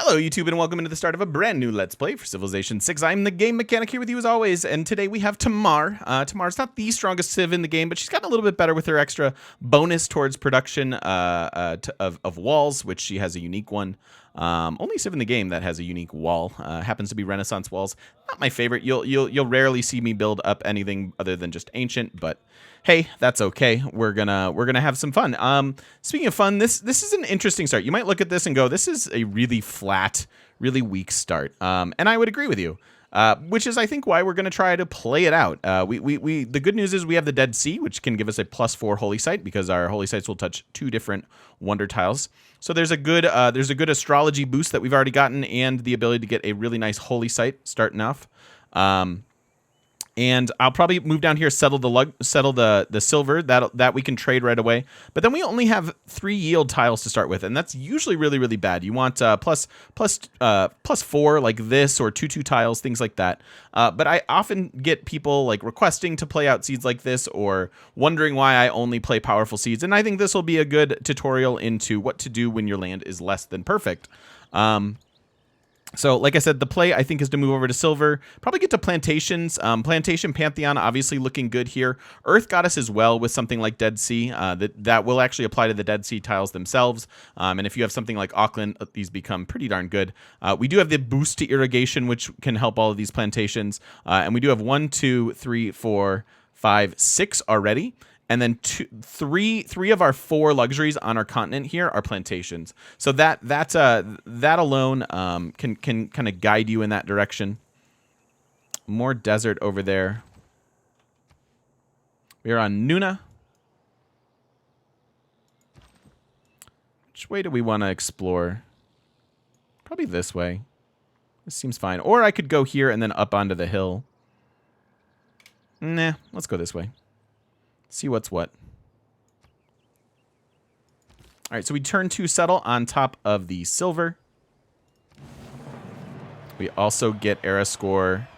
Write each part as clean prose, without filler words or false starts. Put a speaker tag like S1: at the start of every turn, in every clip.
S1: Hello YouTube and welcome into the start of a brand new Let's Play for Civilization 6. I'm the Game Mechanic here with you as always, and today we have Tamar. Tamar's not the strongest civ in the game, but she's gotten a little bit better with her extra bonus towards production of walls, which she has a unique one. Only civ in the game that has a unique wall. Happens to be Renaissance walls. Not my favorite. You'll rarely see me build up anything other than just ancient, but hey, that's okay. We're gonna have some fun. Speaking of fun, this is an interesting start. You might look at this and go, this is a really flat, really weak start. And I would agree with you. Which is, I think, why we're going to try to play it out. The good news is we have the Dead Sea, which can give us a +4 holy site because our holy sites will touch 2 different wonder tiles. So there's a good astrology boost that we've already gotten, and the ability to get a really nice holy site starting off. And I'll probably move down here, settle the silver that we can trade right away. But then we only have 3 yield tiles to start with, and that's usually really, really bad. You want +4 like this, or 2/2 tiles, things like that. But I often get people like requesting to play out seeds like this, or wondering why I only play powerful seeds. And I think this will be a good tutorial into what to do when your land is less than perfect. So, like I said, the play, I think, is to move over to silver. Probably get to plantations. Plantation Pantheon, obviously looking good here. Earth Goddess as well with something like Dead Sea. That will actually apply to the Dead Sea tiles themselves. And if you have something like Auckland, these become pretty darn good. We do have the boost to irrigation, which can help all of these plantations. And we do have 1, 2, 3, 4, 5, 6 already. And then three of our 4 luxuries on our continent here are plantations. So that alone can kind of guide you in that direction. More desert over there. We are on Nuna. Which way do we want to explore? Probably this way. This seems fine. Or I could go here and then up onto the hill. Nah, let's go this way. See what's what. All right, so we turn to settle on top of the silver. We also get era score.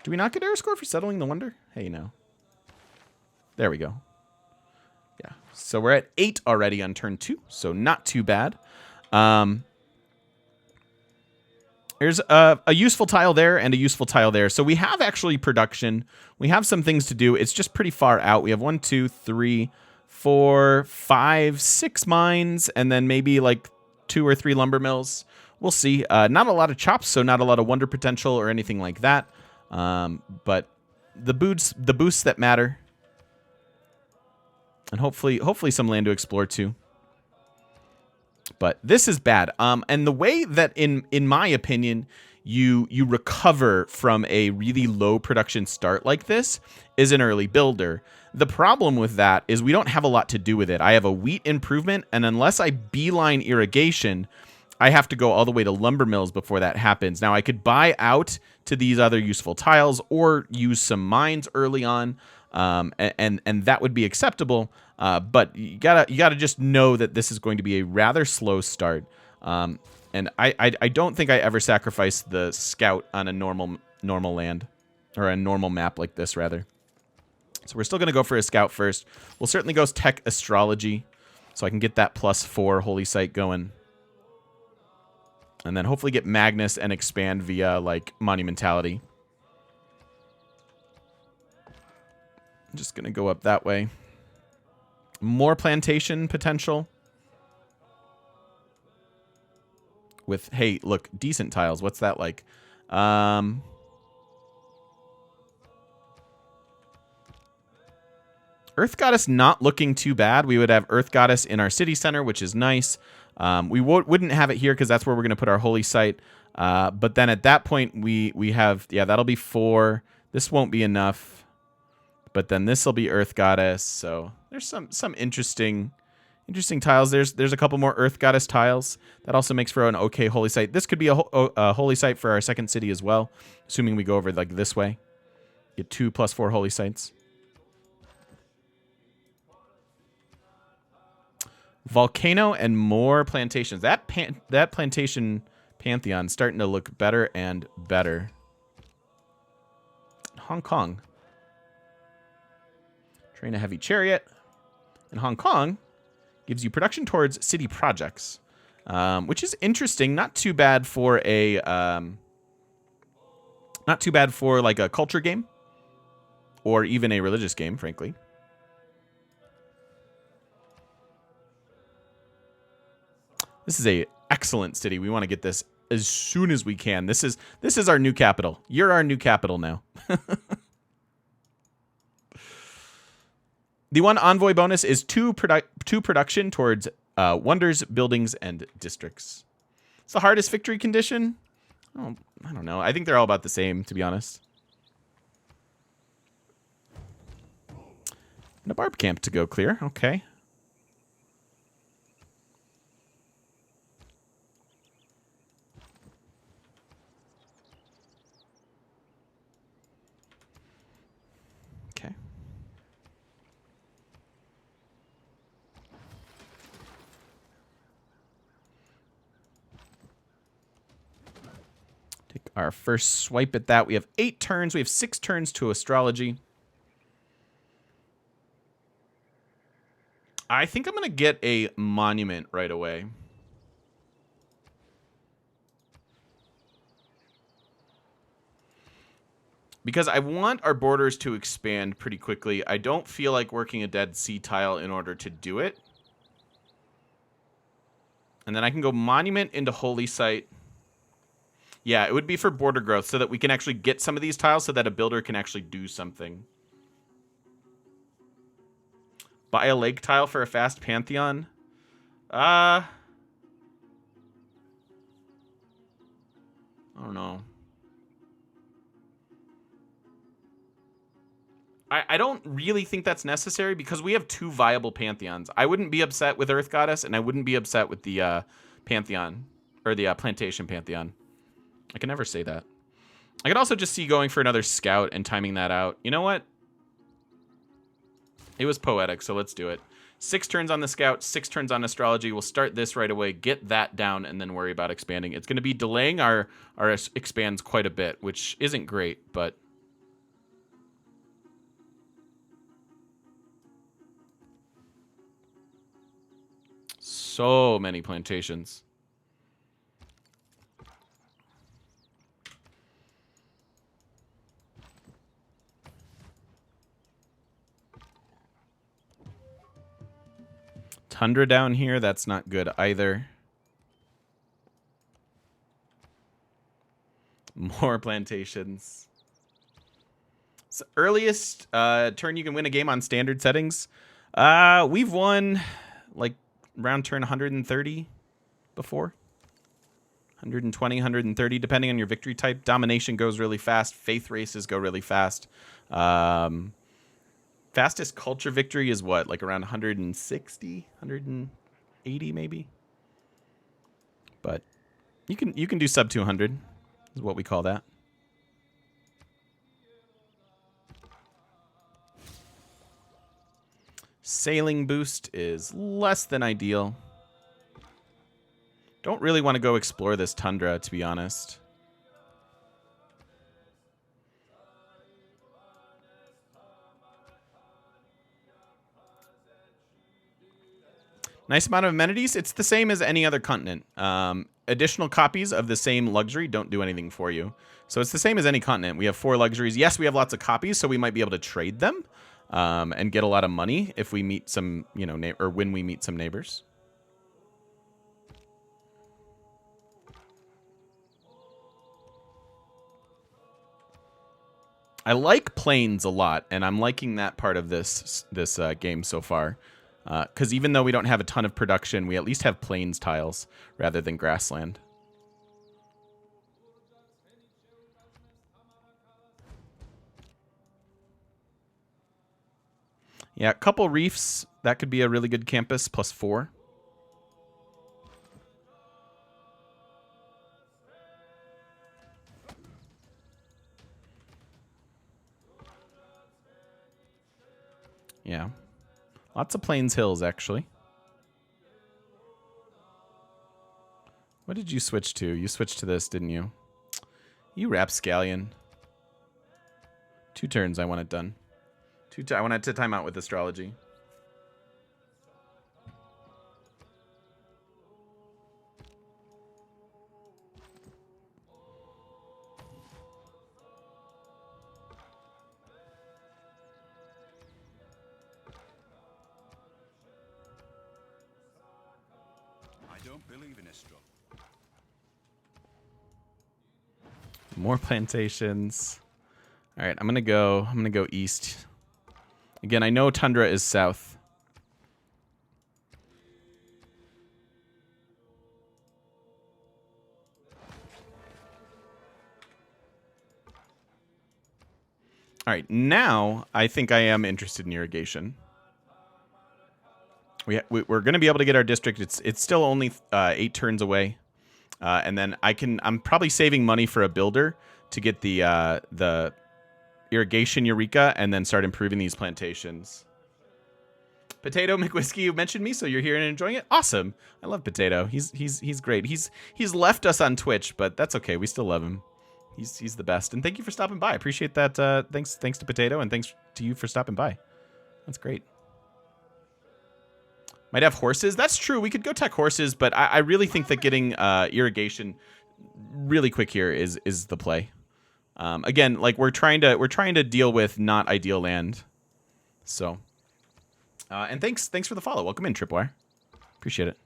S1: Do we not get era score for settling the wonder? Hey, no. There we go. Yeah, so we're at 8 already on turn 2, so not too bad. There's a useful tile there and a useful tile there. So we have actually production. We have some things to do. It's just pretty far out. We have 1, 2, 3, 4, 5, 6 mines, and then maybe like 2 or 3 lumber mills. We'll see. Not a lot of chops, so not a lot of wonder potential or anything like that. But the boosts that matter. And hopefully some land to explore too. But this is bad. And the way that, in my opinion, you recover from a really low production start like this is an early builder. The problem with that is we don't have a lot to do with it. I have a wheat improvement, and unless I beeline irrigation, I have to go all the way to lumber mills before that happens. Now, I could buy out to these other useful tiles or use some mines early on, and that would be acceptable. But you gotta just know that this is going to be a rather slow start. And I don't think I ever sacrificed the scout on a normal land, or a normal map like this rather. So we're still gonna go for a scout first. We'll certainly go tech astrology, so I can get that +4 holy site going, and then hopefully get Magnus and expand via like monumentality. I'm just gonna go up that way. More plantation potential. With, hey, look, decent tiles. What's that like? Earth Goddess not looking too bad. We would have Earth Goddess in our city center, which is nice. We wouldn't have it here because that's where we're going to put our holy site. But then at that point, we have, yeah, that'll be 4. This won't be enough. But then this will be Earth Goddess. So there's some interesting tiles. There's a couple more Earth Goddess tiles. That also makes for an okay holy site. This could be a holy site for our second city as well, assuming we go over like this way. Get 2 +4 holy sites. Volcano and more plantations. That plantation pantheon starting to look better and better. Hong Kong. Train a heavy chariot. And Hong Kong gives you production towards city projects. which is interesting. Not too bad for a like a culture game or even a religious game, frankly. This is a excellent city. We want to get this as soon as we can. This is our new capital. You're our new capital now. The one envoy bonus is two production towards wonders, buildings, and districts. It's the hardest victory condition. Oh, I don't know. I think they're all about the same, to be honest. And a barb camp to go clear. Okay. Okay. Take our first swipe at that. We have 8 turns. We have 6 turns to astrology. I think I'm going to get a monument right away. Because I want our borders to expand pretty quickly. I don't feel like working a Dead Sea tile in order to do it. And then I can go monument into holy site. Yeah, it would be for border growth so that we can actually get some of these tiles so that a builder can actually do something. Buy a lake tile for a fast pantheon. I don't know. I don't really think that's necessary because we have 2 viable pantheons. I wouldn't be upset with Earth Goddess, and I wouldn't be upset with the pantheon, or the plantation pantheon. I can never say that. I could also just see going for another scout and timing that out. You know what? It was poetic, so let's do it. 6 turns on the scout, 6 turns on astrology. We'll start this right away, get that down, and then worry about expanding. It's going to be delaying our expands quite a bit, which isn't great, but... So many plantations. Tundra down here, that's not good either. More plantations. So earliest turn you can win a game on standard settings. We've won like round turn 130 before. 120, 130, depending on your victory type. Domination goes really fast. Faith races go really fast. Fastest culture victory is what? Like around 160, 180 maybe. But you can do sub 200 is what we call that. Sailing boost is less than ideal. Don't really want to go explore this tundra, to be honest. Nice amount of amenities. It's the same as any other continent. Additional copies of the same luxury don't do anything for you. So it's the same as any continent. We have 4 luxuries. Yes, we have lots of copies, so we might be able to trade them and get a lot of money if we meet some, you know, or when we meet some neighbors. I like plains a lot, and I'm liking that part of this game so far. Because even though we don't have a ton of production, we at least have plains tiles rather than grassland. Yeah, a couple reefs. That could be a really good campus, +4. Yeah. Lots of plains hills, actually. What did you switch to? You switched to this, didn't you? You rapscallion. 2 turns, I want it done. I want it to time out with astrology. More plantations. All right, I'm gonna go east. Again, I know tundra is south. All right, now I think I am interested in irrigation. We're going to be able to get our district. It's still only 8 turns away, and then I'm probably saving money for a builder to get the irrigation eureka and then start improving these plantations. Potato McWhiskey, you mentioned me, so you're here and enjoying it. Awesome, I love Potato. He's great. He's left us on Twitch, but that's okay. We still love him. He's the best. And thank you for stopping by. I appreciate that. Thanks to Potato, and thanks to you for stopping by. That's great. Might have horses. That's true. We could go tech horses, but I really think that getting irrigation really quick here is the play. Again, like we're trying to deal with not ideal land. So, and thanks for the follow. Welcome in, Tripwire. Appreciate it.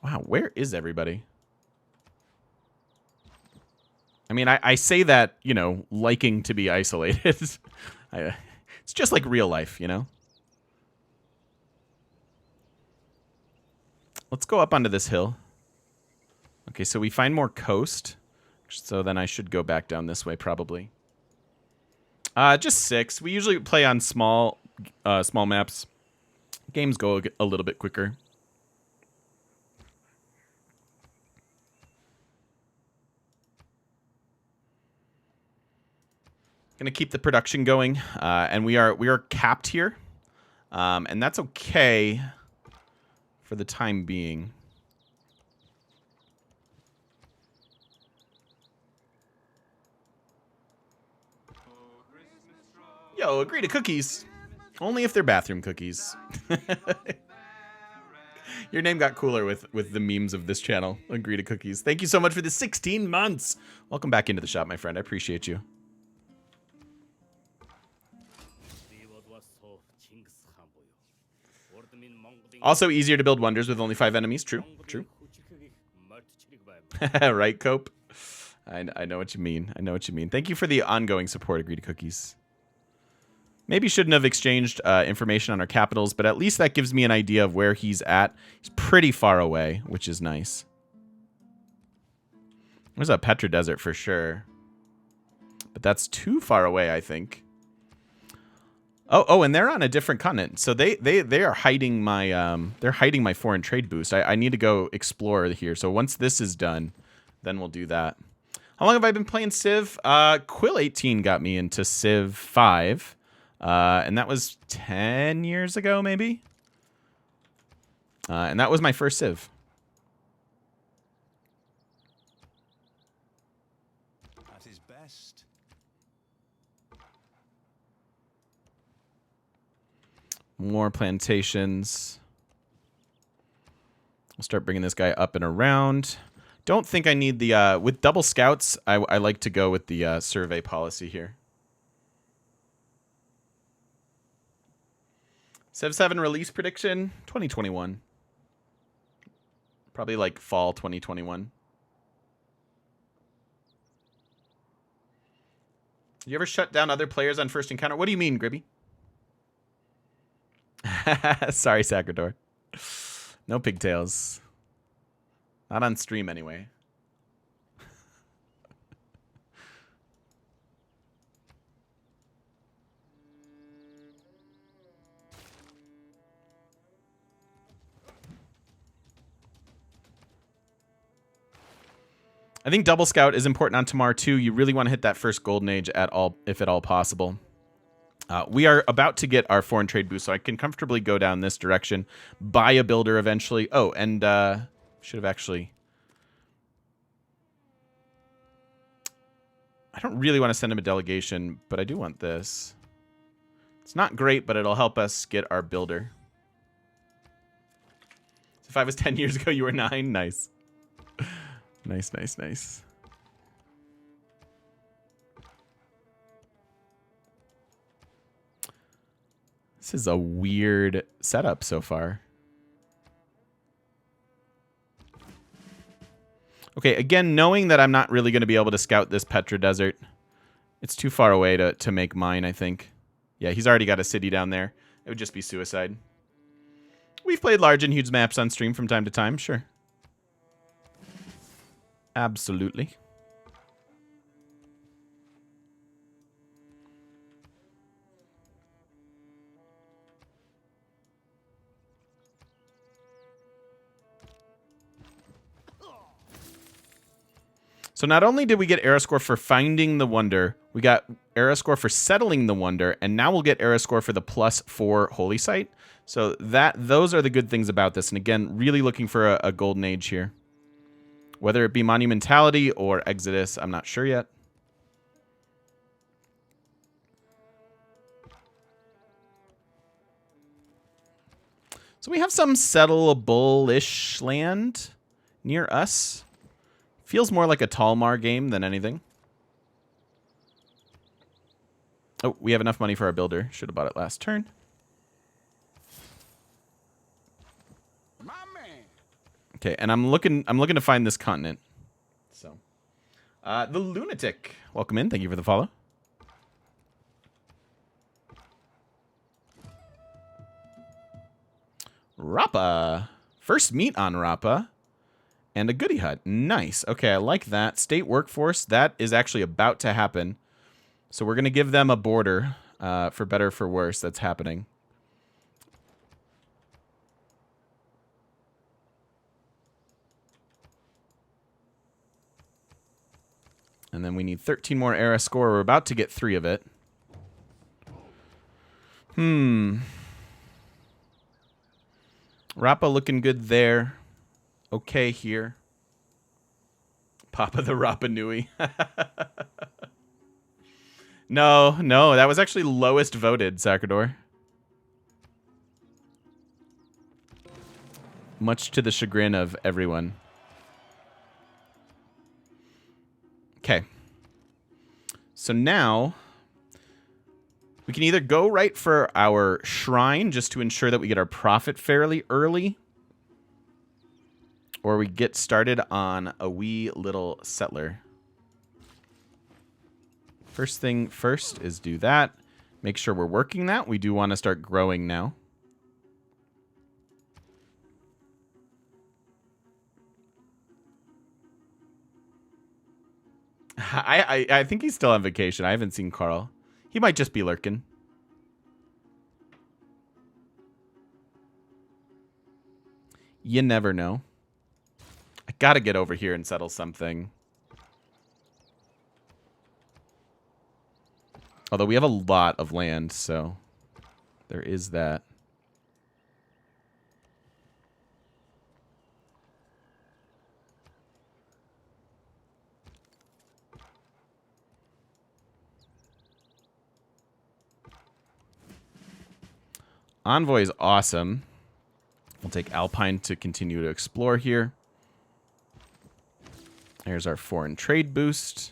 S1: Wow, where is everybody? I mean, I say that, you know, liking to be isolated. It's just like real life, you know? Let's go up onto this hill. Okay, so we find more coast. So then I should go back down this way, probably. Just 6. We usually play on small maps. Games go a little bit quicker. Gonna keep the production going, and we are capped here, and that's okay for the time being. Yo, agree to cookies. Only if they're bathroom cookies. Your name got cooler with the memes of this channel. Agree to cookies. Thank you so much for the 16 months. Welcome back into the shop, my friend. I appreciate you. Also easier to build wonders with only 5 enemies. True. Right, Cope? I know what you mean. Thank you for the ongoing support, Agree to Cookies. Maybe shouldn't have exchanged information on our capitals, but at least that gives me an idea of where he's at. He's pretty far away, which is nice. There's a Petra Desert for sure. But that's too far away, I think. Oh, and they're on a different continent. So they are hiding my foreign trade boost. I need to go explore here. So once this is done, then we'll do that. How long have I been playing Civ? Quill18 got me into Civ 5. And that was 10 years ago, maybe? And that was my first Civ.
S2: At his best.
S1: More plantations. I'll start bringing this guy up and around. Don't think I need the... with double scouts, I like to go with the survey policy here. Civ 7 release prediction, 2021. Probably like fall 2021. You ever shut down other players on first encounter? What do you mean, Gribby? Sorry, Sacrador. No pigtails. Not on stream, anyway. I think Double Scout is important on Tamar too. You really want to hit that first Golden Age if at all possible. We are about to get our foreign trade boost, so I can comfortably go down this direction, buy a builder eventually. Oh, and should have actually... I don't really want to send him a delegation, but I do want this. It's not great, but it'll help us get our builder. So if I was 10 years ago, you were 9? Nice. Nice, nice, nice. This is a weird setup so far. Okay, again, knowing that I'm not really going to be able to scout this Petra Desert. It's too far away to make mine, I think. Yeah, he's already got a city down there. It would just be suicide. We've played large and huge maps on stream from time to time, sure. Absolutely. So not only did we get era score for finding the wonder, we got era score for settling the wonder, and now we'll get era score for the +4 holy site. So those are the good things about this. And again, really looking for a golden age here. Whether it be monumentality or Exodus, I'm not sure yet. So we have some settleable-ish land near us. Feels more like a Talmar game than anything. Oh, we have enough money for our builder. Should have bought it last turn. Okay, and I'm looking to find this continent. So, the Lunatic. Welcome in. Thank you for the follow. Rappa. First meet on Rappa. And a goodie hut. Nice. Okay, I like that. State workforce. That is actually about to happen. So we're going to give them a border, for better or for worse. That's happening. And then we need 13 more era score. We're about to get 3 of it. Rappa looking good there. Okay here. Papa the Rapa Nui. No, that was actually lowest voted, Sakador. Much to the chagrin of everyone. Okay. So now we can either go right for our shrine just to ensure that we get our profit fairly early, or we get started on a wee little settler. First thing first is do that. Make sure we're working that. We do want to start growing now. I think he's still on vacation. I haven't seen Carl. He might just be lurking. You never know. I gotta get over here and settle something. Although we have a lot of land, so there is that. Envoy is awesome. We'll take Alpine to continue to explore here. There's our foreign trade boost.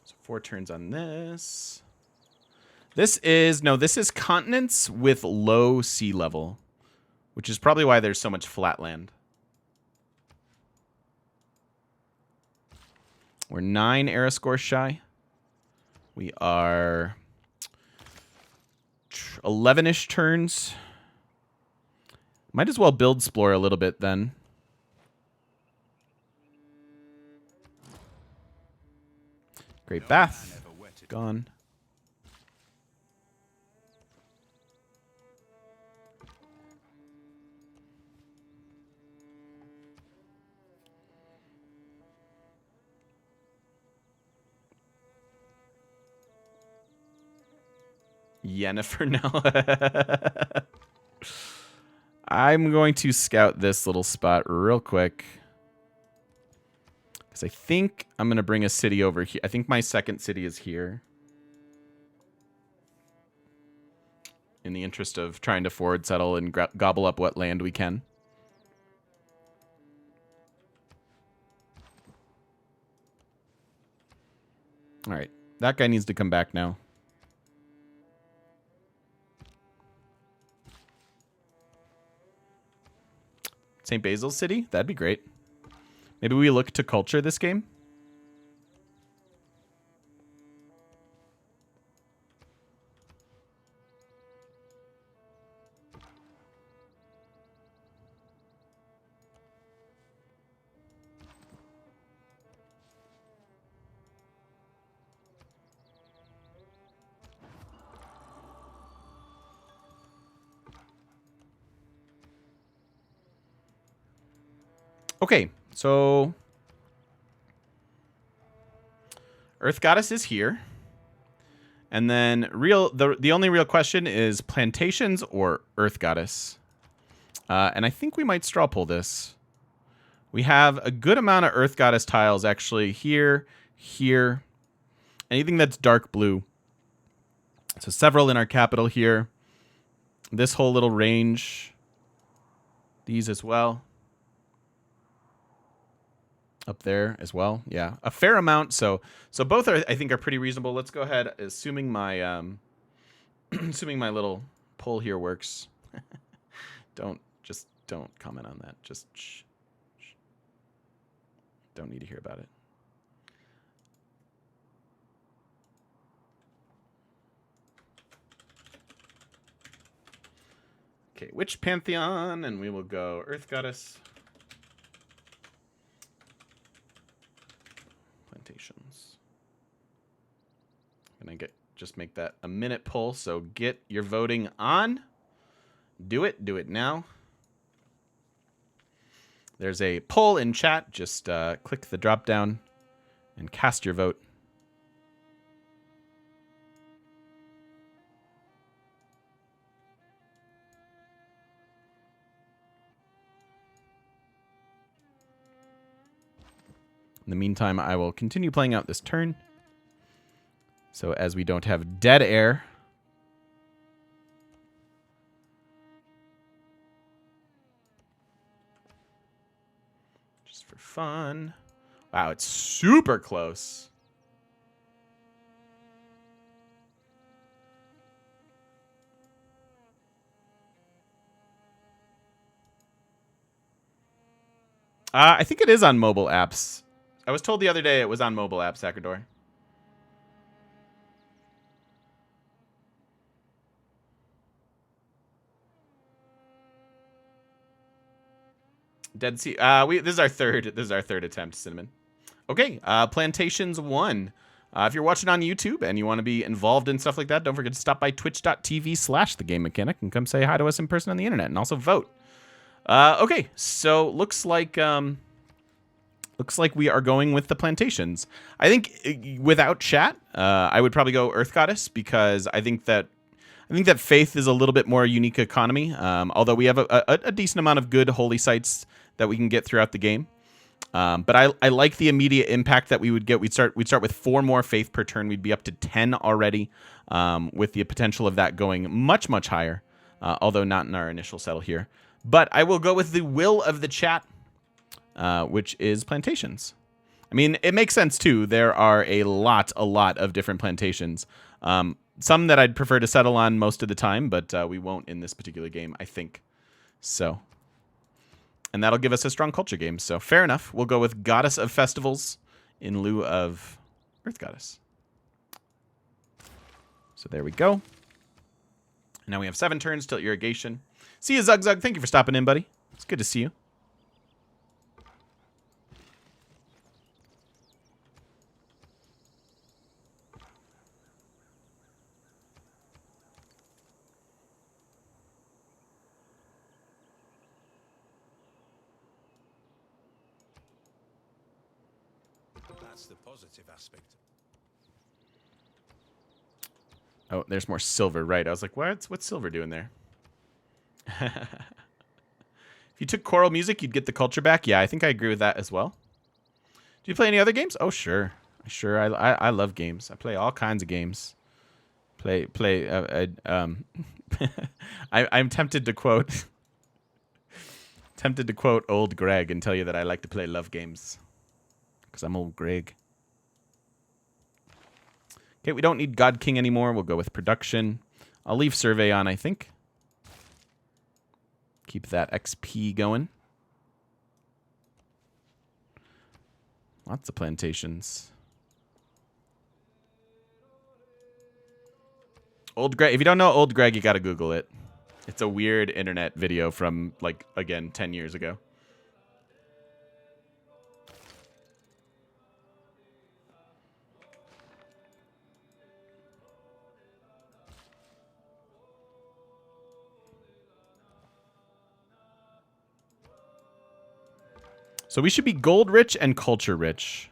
S1: So 4 turns on this. This is continents with low sea level, which is probably why there's so much flat land. We're 9 era score shy. We are 11-ish turns. Might as well build Splore a little bit then. Great Bath. Gone. Yennefer now. I'm going to scout this little spot real quick. Because I think I'm going to bring a city over here. I think my second city is here. in the interest of trying to forward settle and gobble up what land we can. All right, that guy needs to come back now. St. Basil's City? That'd be great. Maybe we look to culture this game? Okay, so Earth Goddess is here. And then the only real question is plantations or Earth Goddess. And I think we might straw pull this. We have a good amount of Earth Goddess tiles actually here, here. Anything that's dark blue. So several in our capital here. This whole little range. These as well. Up there as well. Yeah, a fair amount. So both are, I think, are pretty reasonable. Let's go ahead, assuming my assuming my little poll here works. Don't comment on that. Just shh. Don't need to hear about it. Okay, which pantheon? And we will go Earth Goddess. Plantations. I'm gonna just make that a minute poll, so get your voting on. Do it now. There's a poll in chat. Just click the drop down and cast your vote. In the meantime, I will continue playing out this turn. So as we don't have dead air. Just for fun. Wow, it's super close. I think it is on mobile apps. I was told the other day it was on mobile apps, Sakador. Dead Sea. This is our third attempt, Cinnamon. Okay, Plantations 1. If you're watching on YouTube and you want to be involved in stuff like that, don't forget to stop by twitch.tv/thegamemechanic and come say hi to us in person on the internet and also vote. Okay, so looks like we are going with the plantations. I think without chat, I would probably go Earth Goddess because I think that Faith is a little bit more unique economy. Although we have a decent amount of good holy sites that we can get throughout the game. But I like the immediate impact that we would get. We'd start with 4 more Faith per turn. We'd be up to 10 already, with the potential of that going much, much higher. Although not in our initial settle here. But I will go with the will of the chat, which is plantations. I mean, it makes sense too. There are a lot of different plantations. Some that I'd prefer to settle on most of the time, but we won't in this particular game, I think. So, and that'll give us a strong culture game. So fair enough. We'll go with Goddess of Festivals in lieu of Earth Goddess. So there we go. Now we have 7 turns till irrigation. See you, Zug Zug. Thank you for stopping in, buddy. It's good to see you.
S2: That's the positive aspect.
S1: Oh, there's more silver, right? I was like, what's silver doing there? If you took choral music, you'd get the culture back. Yeah, I think I agree with that as well. Do you play any other games? Oh, sure. Sure, I love games. I play all kinds of games. Play. I'm tempted to quote. Tempted to quote old Greg and tell you that I like to play love games. Because I'm old Greg. Okay, we don't need God King anymore. We'll go with production. I'll leave survey on, I think. Keep that XP going. Lots of plantations. Old Greg. If you don't know Old Greg, you got to Google it. It's a weird internet video from, like, again, 10 years ago. So we should be gold rich and culture rich.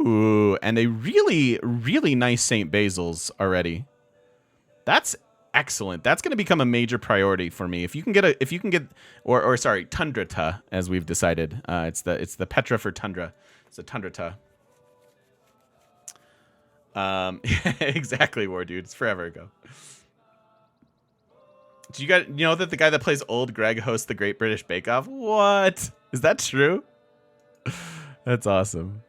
S1: Ooh, and a really, really nice St. Basil's already. That's excellent. That's going to become a major priority for me. If you can get or sorry, Tundrata, as we've decided. It's the Petra for Tundra. It's a Tundrata. Exactly, War Dude. It's forever ago. Do you know that the guy that plays Old Greg hosts the Great British Bake Off? What? Is that true? That's awesome.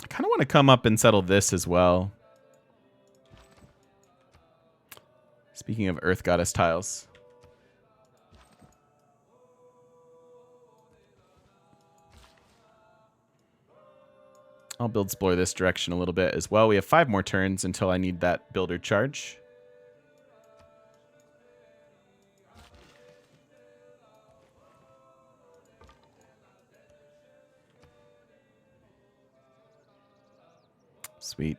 S1: I kind of want to come up and settle this as well. Speaking of Earth Goddess tiles. I'll build Spore this direction a little bit as well. We have 5 more turns until I need that builder charge. Sweet.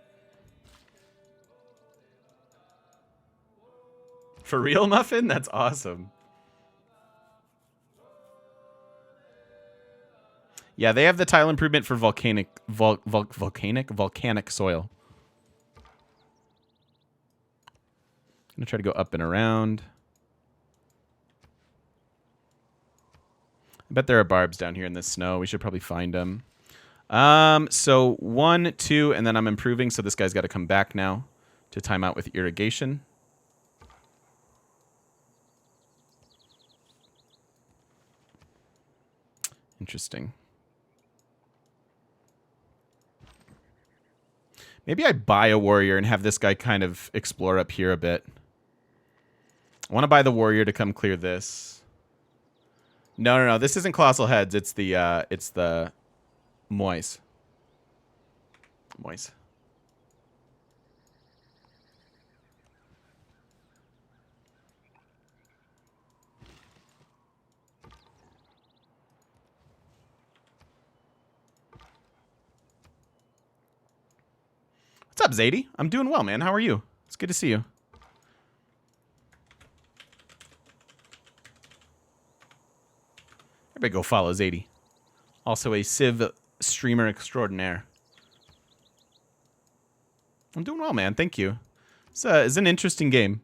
S1: For real, Muffin? That's awesome. Yeah, they have the tile improvement for volcanic soil. I'm gonna try to go up and around. I bet there are barbs down here in the snow. We should probably find them. So 1, 2, and then I'm improving. So this guy's got to come back now to time out with irrigation. Interesting. Maybe I buy a warrior and have this guy kind of explore up here a bit. I want to buy the warrior to come clear this. No. This isn't Colossal Heads. It's the Moise. What's up, Zadie? I'm doing well, man. How are you? It's good to see you. Everybody go follow Zadie. Also a Civ streamer extraordinaire. I'm doing well, man. Thank you. It's an interesting game.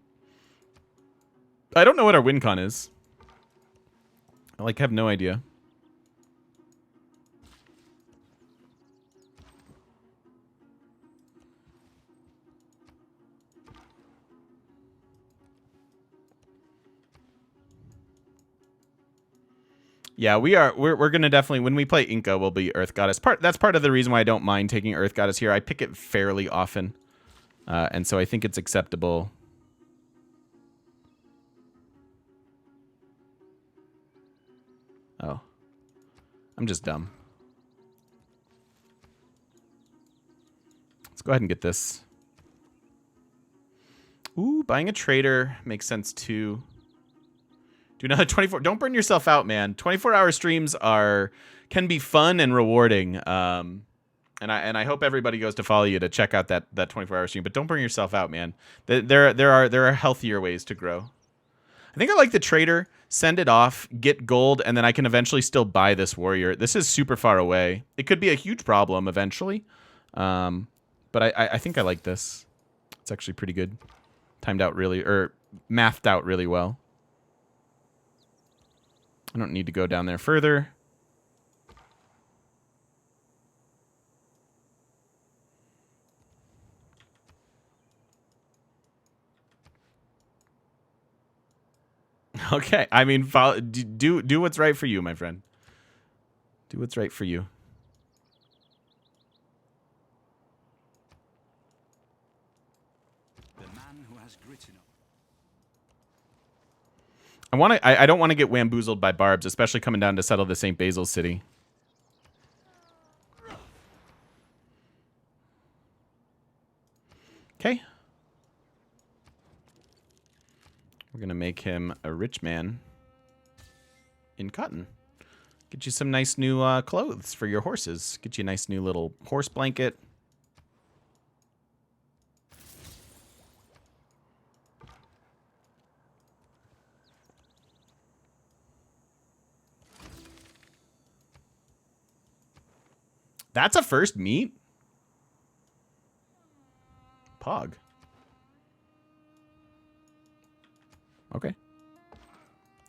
S1: I don't know what our win con is. I have no idea. Yeah, we're gonna definitely, when we play Inca, we'll be Earth Goddess. That's part of the reason why I don't mind taking Earth Goddess here. I pick it fairly often, and so I think it's acceptable. Oh, I'm just dumb. Let's go ahead and get this. Ooh, buying a trader makes sense too. Do another 24. Don't burn yourself out, man. 24-hour streams can be fun and rewarding. And I hope everybody goes to follow you to check out that 24-hour stream. But don't burn yourself out, man. There are healthier ways to grow. I think I like the trader. Send it off, get gold, and then I can eventually still buy this warrior. This is super far away. It could be a huge problem eventually. But I think I like this. It's actually pretty good. Timed out really, or mathed out really well. I don't need to go down there further. Okay. I mean, do what's right for you, my friend. Do what's right for you.
S2: The man who has grit enough.
S1: I don't want to get wamboozled by barbs, especially coming down to settle the St. Basil's city. Okay. We're going to make him a rich man in cotton. Get you some nice new clothes for your horses. Get you a nice new little horse blanket. That's a first meet? Pog. Okay.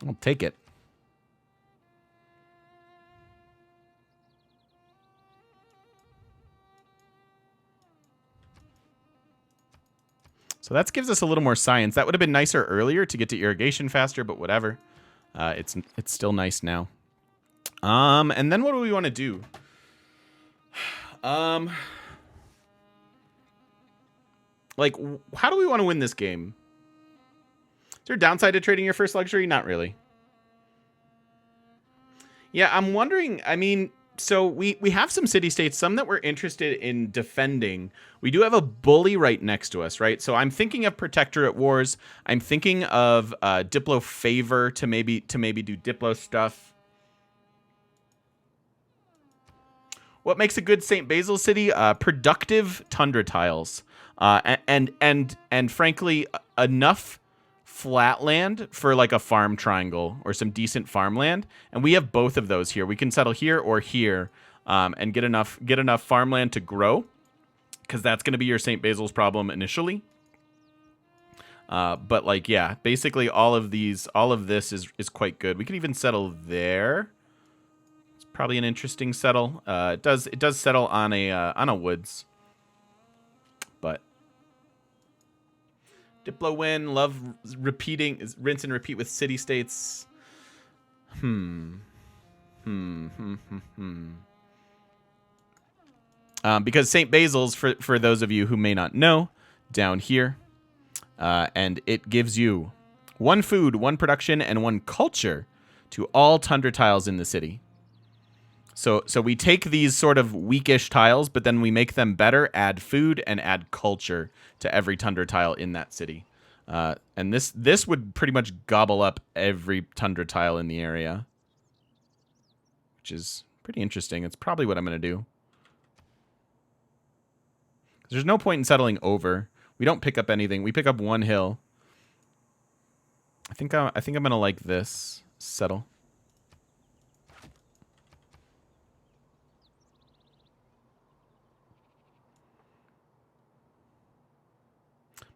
S1: I'll take it. So that gives us a little more science. That would have been nicer earlier to get to irrigation faster, but whatever. It's still nice now. And then what do we want to do? Like, how do we want to win this game? Is there a downside to trading your first luxury? Not really. Yeah, I'm wondering, I mean, so we have some city-states, some that we're interested in defending. We do have a bully right next to us, right? So I'm thinking of Protectorate Wars. I'm thinking of Diplo Favor to maybe do Diplo stuff. What makes a good St. Basil city? Productive tundra tiles. And frankly, enough flat land for like a farm triangle or some decent farmland. And we have both of those here. We can settle here or here and get enough farmland to grow, because that's going to be your St. Basil's problem initially. But like, yeah, basically all of this is quite good. We could even settle there. It's probably an interesting settle. It does settle on a woods. But Diplo win, love repeating, rinse and repeat with city-states. Because St. Basil's, for those of you who may not know, down here, and it gives you 1 food, 1 production, and 1 culture to all tundra tiles in the city. So we take these sort of weakish tiles, but then we make them better, add food, and add culture to every tundra tile in that city. And this would pretty much gobble up every tundra tile in the area, which is pretty interesting. It's probably what I'm going to do. There's no point in settling over. We don't pick up anything. We pick up 1 hill. I think I'm going to like this. Settle.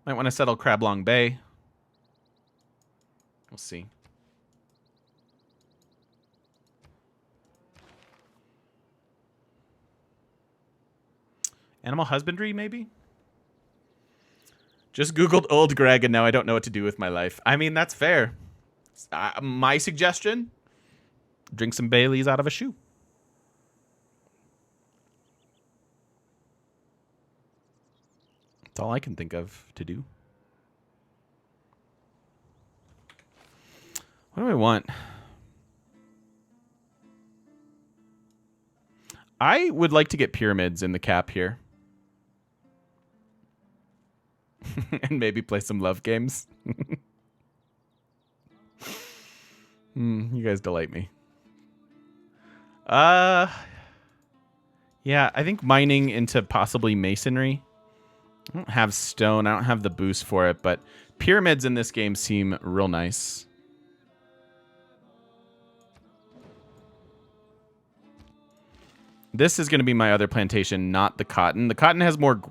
S1: Might want to settle Crablong Bay. We'll see. Animal husbandry, maybe? Just Googled old Greg and now I don't know what to do with my life. I mean, that's fair. My suggestion, drink some Baileys out of a shoe. That's all I can think of to do. What do I want? I would like to get pyramids in the cap here. And maybe play some love games. You guys delight me. Yeah, I think mining into possibly masonry. I don't have stone. I don't have the boost for it, but pyramids in this game seem real nice. This is going to be my other plantation, not the cotton. The cotton has more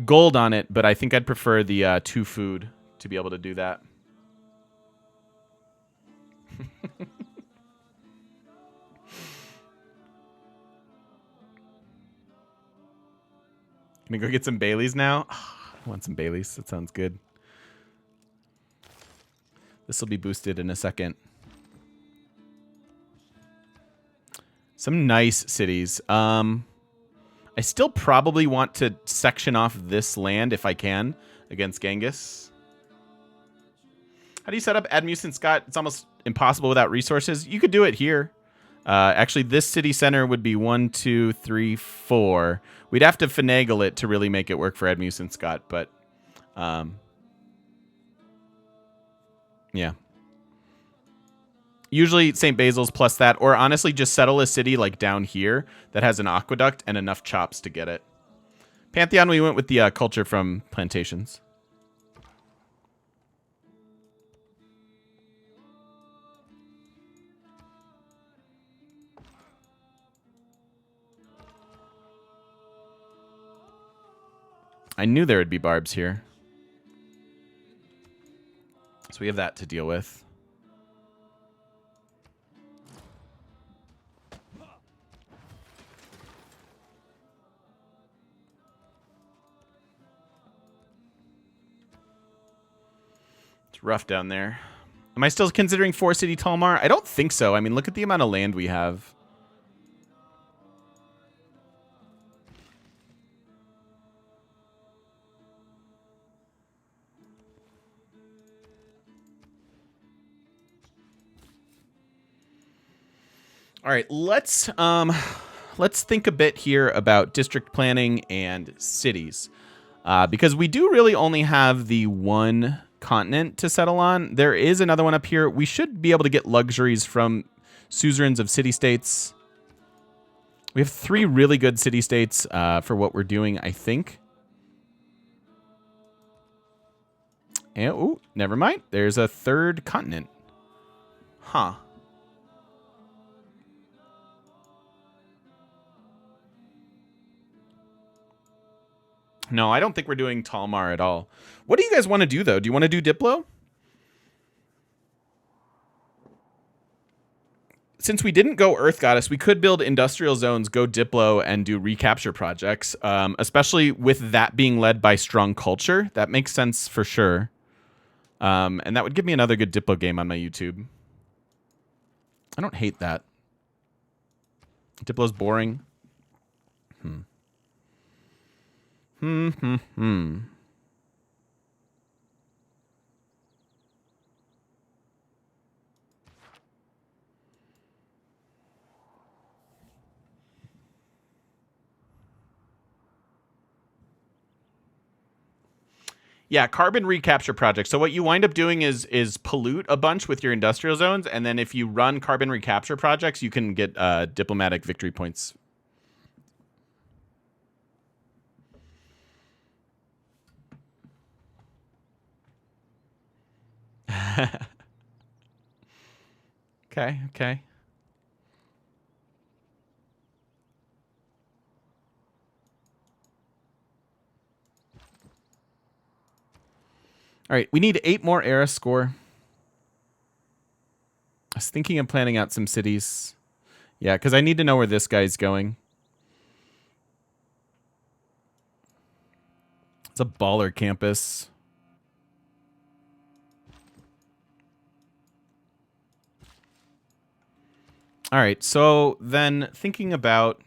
S1: gold on it, but I think I'd prefer the 2 food to be able to do that. Gonna go get some Baileys now. I want some Baileys. That sounds good. This will be boosted in a second. Some nice cities. I still probably want to section off this land if I can against Genghis. How do you set up Admucent Scott? It's almost impossible without resources. You could do it here. Actually, this city center would be 1, 2, 3, 4. We'd have to finagle it to really make it work for Admucent Scott, but yeah. Usually St. Basil's plus that, or honestly just settle a city like down here that has an aqueduct and enough chops to get it. Pantheon, we went with the culture from plantations. I knew there would be barbs here. So we have that to deal with. It's rough down there. Am I still considering 4-city Talmar? I don't think so. I mean, look at the amount of land we have. All right, let's think a bit here about district planning and cities, because we do really only have the one continent to settle on. There is another one up here. We should be able to get luxuries from suzerains of city-states. We have 3 really good city-states for what we're doing, I think. And, oh, never mind. There's a 3rd continent. Huh. No, I don't think we're doing Talmar at all. What do you guys want to do, though? Do you want to do Diplo? Since we didn't go Earth Goddess, we could build industrial zones, go Diplo, and do recapture projects, especially with that being led by strong culture. That makes sense for sure. And that would give me another good Diplo game on my YouTube. I don't hate that. Diplo's boring. Yeah, carbon recapture project. So what you wind up doing is pollute a bunch with your industrial zones, and then if you run carbon recapture projects, you can get diplomatic victory points. Okay. All right, we need 8 more era score. I was thinking of planning out some cities. Yeah, because I need to know where this guy's going. It's a baller campus. All right, so then thinking about...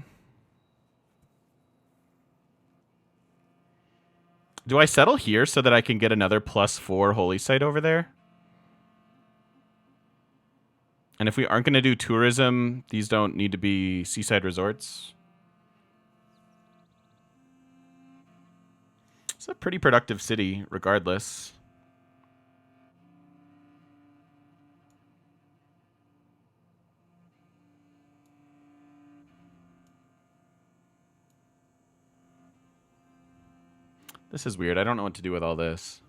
S1: Do I settle here so that I can get another +4 holy site over there? And if we aren't going to do tourism, these don't need to be seaside resorts. It's a pretty productive city, regardless. This is weird. I don't know what to do with all this.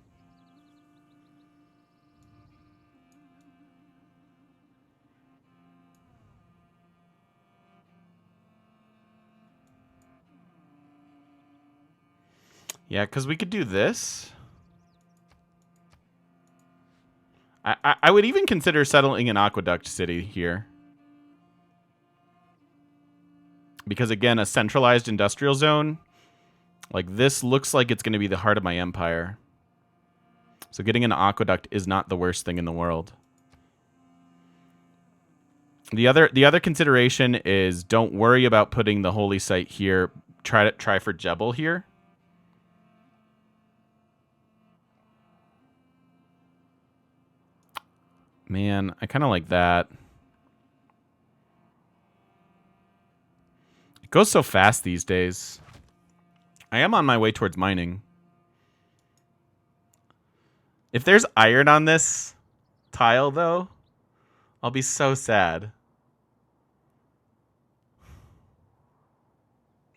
S1: Yeah, because we could do this. I would even consider settling an aqueduct city here. Because, again, a centralized industrial zone, like this looks like it's going to be the heart of my empire. So getting an aqueduct is not the worst thing in the world. The other consideration is don't worry about putting the holy site here. Try for Jebel here. Man, I kind of like that. It goes so fast these days. I am on my way towards mining. If there's iron on this tile, though, I'll be so sad.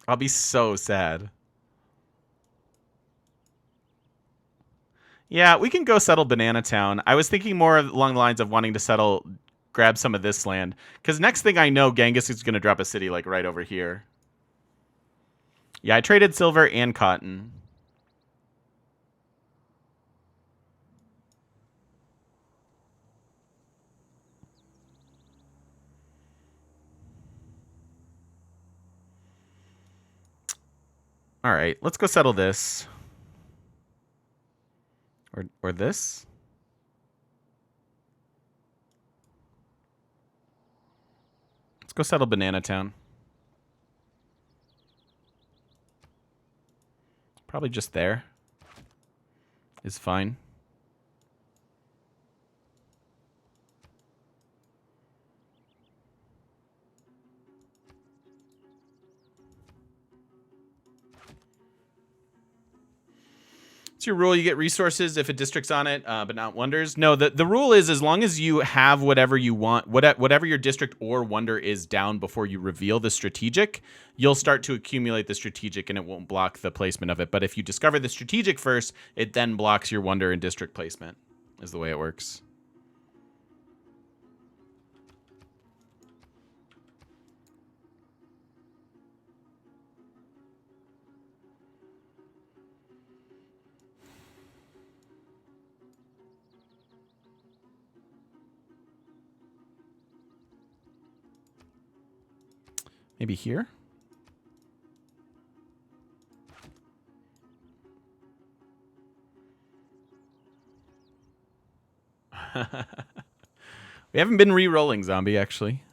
S1: I'll be so sad. Yeah, we can go settle Banana Town. I was thinking more along the lines of wanting to grab some of this land. Because next thing I know, Genghis is going to drop a city like right over here. Yeah, I traded silver and cotton. All right, let's go settle this. Or this? Let's go settle Banana Town. Probably just there is fine. It's your rule. You get resources if a district's on it, but not wonders. No, the rule is as long as you have whatever you want, whatever your district or wonder is down before you reveal the strategic, you'll start to accumulate the strategic and it won't block the placement of it. But if you discover the strategic first, it then blocks your wonder and district placement, is the way it works. Maybe here? We haven't been re-rolling Zombie, actually.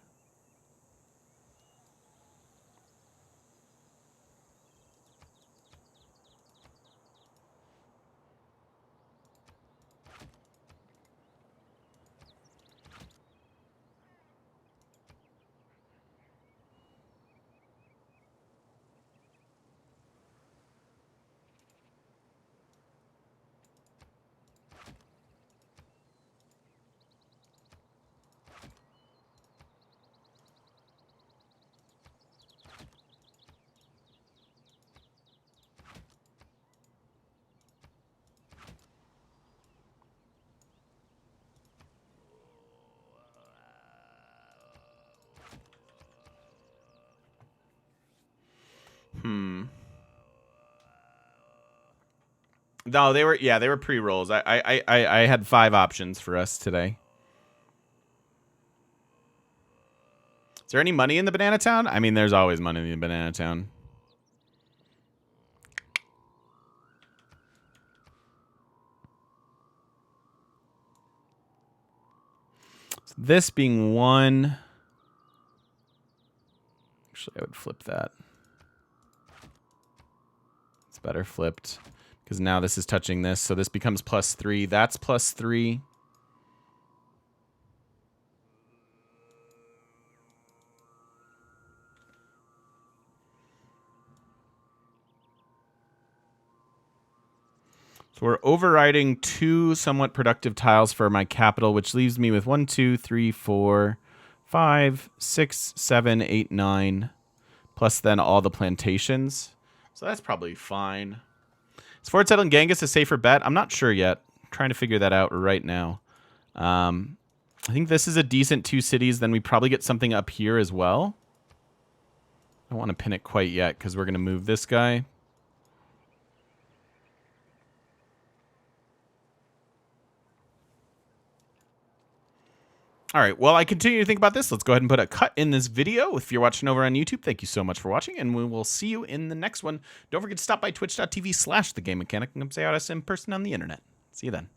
S1: No, they were pre-rolls. I had 5 options for us today. Is there any money in the Banana Town? I mean, there's always money in the Banana Town. So this being 1. Actually, I would flip that. It's better flipped. Because now this is touching this, so this becomes +3. That's +3. So we're overriding 2 somewhat productive tiles for my capital, which leaves me with 1, 2, 3, 4, 5, 6, 7, 8, 9, plus then all the plantations. So that's probably fine. Is Fort settling Genghis a safer bet? I'm not sure yet. I'm trying to figure that out right now. I think this is a decent 2 cities. Then we probably get something up here as well. I don't want to pin it quite yet because we're going to move this guy. All right, well, I continue to think about this. Let's go ahead and put a cut in this video. If you're watching over on YouTube, thank you so much for watching, and we will see you in the next one. Don't forget to stop by twitch.tv/thegamemechanic and come say hi to us in person on the internet. See you then.